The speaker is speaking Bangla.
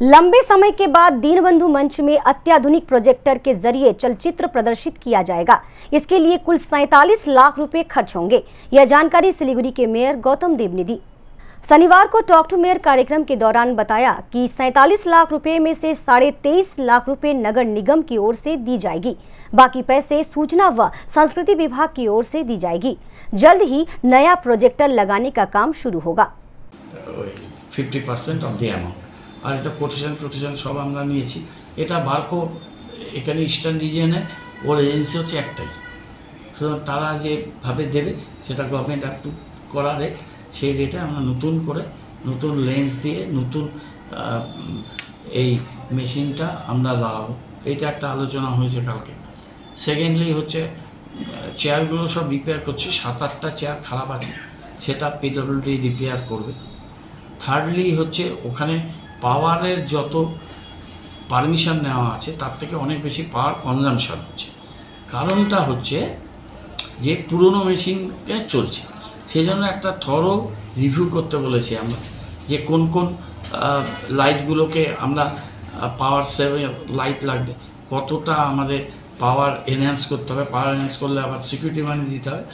लंबे समय के बाद दीनबंधु मंच में अत्याधुनिक प्रोजेक्टर के जरिए चलचित्र प्रदर्शित किया जाएगा। इसके लिए कुल 47 लाख रुपए खर्च होंगे। यह जानकारी सिलीगुड़ी के मेयर गौतम देव ने दी। शनिवार को टॉक टू मेयर कार्यक्रम के दौरान बताया कि 47 लाख रुपए में से 23.5 लाख रुपए नगर निगम की ओर से दी जाएगी। बाकी पैसे सूचना व संस्कृति विभाग की ओर से दी जाएगी। जल्द ही नया प्रोजेक्टर लगाने का काम शुरू होगा। 50% of the amount আর এটা কোটেশন সব আমরা নিয়েছি। এটা বারকো এখানে ইস্টার্ন রিজিয়নে ওর এজেন্সি হচ্ছে একটাই, সুতরাং তারা যেভাবে দেবে সেটা গভর্নমেন্ট অ্যাপ্রুভ করা রেট, সেই রেটে আমরা নতুন করে নতুন লেন্স দিয়ে নতুন এই মেশিনটা আমরা লাগাবো। এইটা একটা আলোচনা হয়েছে কালকে। সেকেন্ডলি হচ্ছে চেয়ারগুলো সব রিপেয়ার করছে, 7-8টা চেয়ার খারাপ আছে, সেটা পিডব্লিউডি রিপেয়ার করবে। থার্ডলি হচ্ছে ওখানে পাওয়ারের যত পারমিশন নেওয়া আছে তার থেকে অনেক বেশি পাওয়ার কনজামশন হচ্ছে। কারণটা হচ্ছে যে পুরনো মেশিনে চলছে, সেই জন্য একটা থরো রিভিউ করতে বলেছি আমরা, যে কোন কোন লাইটগুলোকে আমরা পাওয়ার সেভিং লাইট লাগবে, কতটা আমাদের পাওয়ার এনহ্যান্স করতে হবে, পাওয়ার এনহ্যান্স করলে আবার সিকিউরিটি মানি দিতে হবে।